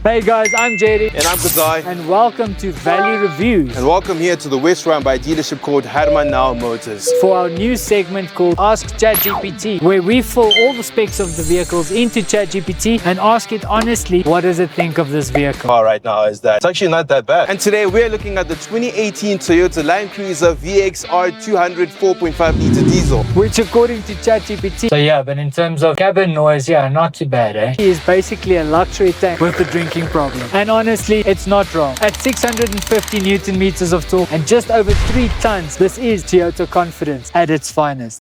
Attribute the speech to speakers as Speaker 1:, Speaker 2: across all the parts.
Speaker 1: Hey guys, I'm JD.
Speaker 2: And I'm Kazai.
Speaker 1: And welcome to Valhue Reviews.
Speaker 2: And welcome here to the West Rand by dealership called Herman Now Motors.
Speaker 1: For our new segment called Ask ChatGPT, where we fill all the specs of the vehicles into ChatGPT and ask it honestly, what does it think of this vehicle?
Speaker 2: Car right now is that it's actually not that bad. And today we're looking at the 2018 Toyota Land Cruiser VXR 200 4.5 litre diesel.
Speaker 1: Which according to ChatGPT, so yeah, but in terms of cabin noise, yeah, not too bad, eh? It is basically a luxury tank with a drinking problem. And honestly, it's not wrong. At 650 Newton meters of torque and just over 3 tons, this is Toyota confidence at its finest.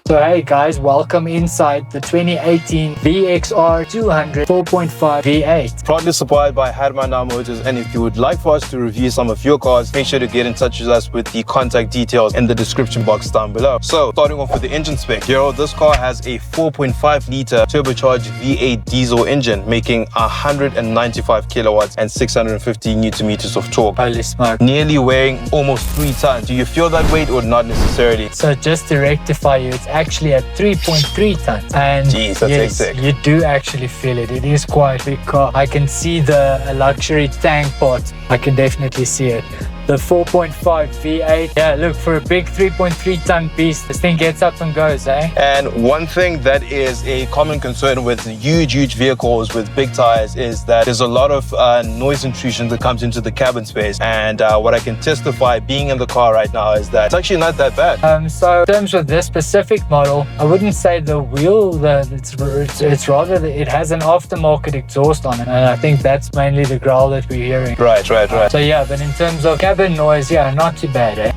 Speaker 1: So hey guys, welcome inside the 2018 VXR 200 4.5 V8.
Speaker 2: Proudly supplied by Herman Now Motors, and if you would like for us to review some of your cars, make sure to get in touch with us with the contact details in the description box down below. So starting off with the engine spec, this car has a 4.5 litre turbocharged V8 diesel engine making 195 kilowatts and 650 Newton meters of torque.
Speaker 1: Holy smoke.
Speaker 2: Nearly weighing almost 3 tons. Do you feel that weight or not necessarily?
Speaker 1: So just to rectify you, it's actually at 3.3 tons. And
Speaker 2: jeez, that's
Speaker 1: yes,
Speaker 2: hectic.
Speaker 1: You do actually feel it. It is quite a big car. I can see the luxury tank part. I can definitely see it. The 4.5 V8. Yeah, look, for a big 3.3 ton beast, this thing gets up and goes, eh?
Speaker 2: And one thing that is a common concern with huge vehicles with big tires is that there's a lot of noise intrusion that comes into the cabin space. And what I can testify being in the car right now is that it's actually not that bad.
Speaker 1: So in terms of this specific model, I wouldn't say the wheel, it's rather that it has an aftermarket exhaust on it. And I think that's mainly the growl that we're hearing.
Speaker 2: Right.
Speaker 1: So yeah, but in terms of cabin noise, yeah, not too bad, eh?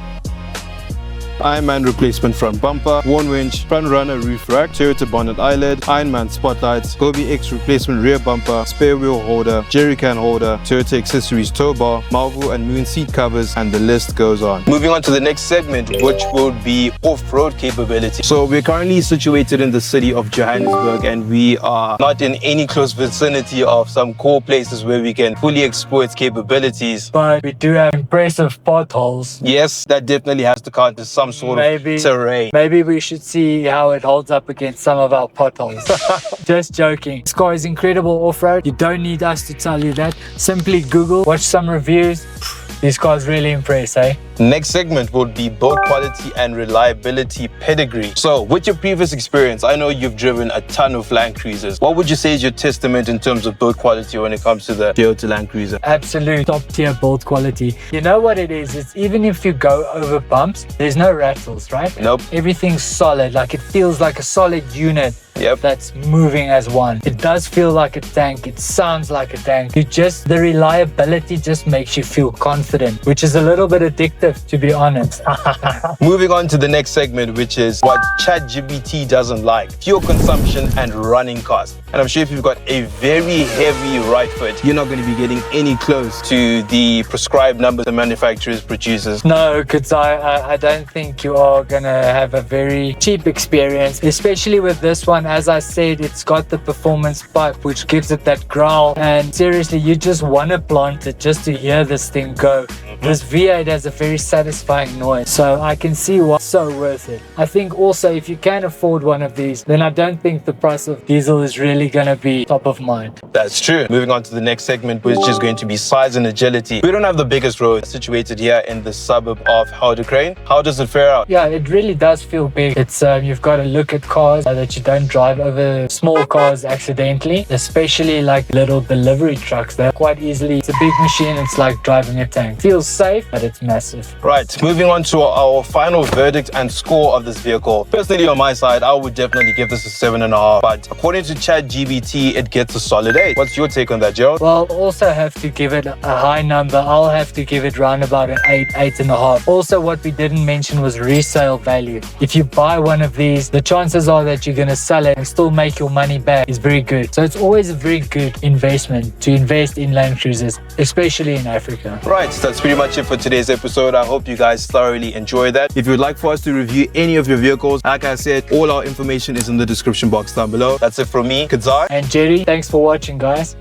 Speaker 2: Ironman replacement front bumper, worn winch, front runner roof rack, Toyota bonnet eyelid, Ironman spotlights, Gobi X replacement rear bumper, spare wheel holder, jerry can holder, Toyota accessories tow bar, Valhue and Moon seat covers, and the list goes on. Moving on to the next segment, which will be off-road capability. So we're currently situated in the city of Johannesburg, and we are not in any close vicinity of some core places where we can fully exploit its capabilities.
Speaker 1: But we do have impressive potholes.
Speaker 2: Yes, that definitely has to count as some sort of terrain.
Speaker 1: Maybe we should see how it holds up against some of our potholes. Just joking. This car is incredible off-road. You don't need us to tell you that. Simply Google, watch some reviews. These cars really impress, eh?
Speaker 2: Next segment will be build quality and reliability pedigree. So with your previous experience, I know you've driven a ton of Land Cruisers. What would you say is your testament in terms of build quality when it comes to the Toyota Land Cruiser?
Speaker 1: Absolute top tier build quality. You know what it is? It's even if you go over bumps, there's no rattles, right?
Speaker 2: Nope.
Speaker 1: Everything's solid. Like it feels like a solid unit.
Speaker 2: Yep.
Speaker 1: That's moving as one. It does feel like a tank. It sounds like a tank. The reliability just makes you feel confident, which is a little bit addictive, to be honest.
Speaker 2: Moving on to the next segment, which is what ChatGPT doesn't like: fuel consumption and running costs. And I'm sure if you've got a very heavy right foot, you're not going to be getting any close to the prescribed numbers the manufacturers produces.
Speaker 1: No, because I don't think you are going to have a very cheap experience, especially with this one. As I said, it's got the performance pipe, which gives it that growl. And seriously, you just want to plant it just to hear this thing go. This V8 has a very satisfying noise, so I can see why it's so worth it. I think also if you can afford one of these, then I don't think the price of diesel is really going to be top of mind.
Speaker 2: That's true. Moving on to the next segment, which is going to be size and agility. We don't have the biggest road situated here in the suburb of Valhue. How does it fare out?
Speaker 1: Yeah, it really does feel big. It's you've got to look at cars that you don't drive over small cars accidentally, especially like little delivery trucks. They're quite easily, it's a big machine, it's like driving a tank. Feels safe, but it's massive.
Speaker 2: Right, moving on to our final verdict and score of this vehicle. Personally, on my side, I would definitely give this a 7.5, but according to ChatGPT, it gets a solid 8. What's your take on that, Joe?
Speaker 1: Well, I'll also have to give it a high number. I'll have to give it round about an 8, 8.5. Also, what we didn't mention was resale value. If you buy one of these, the chances are that you're going to sell it and still make your money back is very good. So it's always a very good investment to invest in Land Cruisers, especially in Africa.
Speaker 2: Right, that's pretty much it for today's episode. I hope you guys thoroughly enjoyed that. If you'd like for us to review any of your vehicles, like I said, all our information is in the description box down below. That's it from me, Kadzai.
Speaker 1: And Jerry, thanks for watching, guys.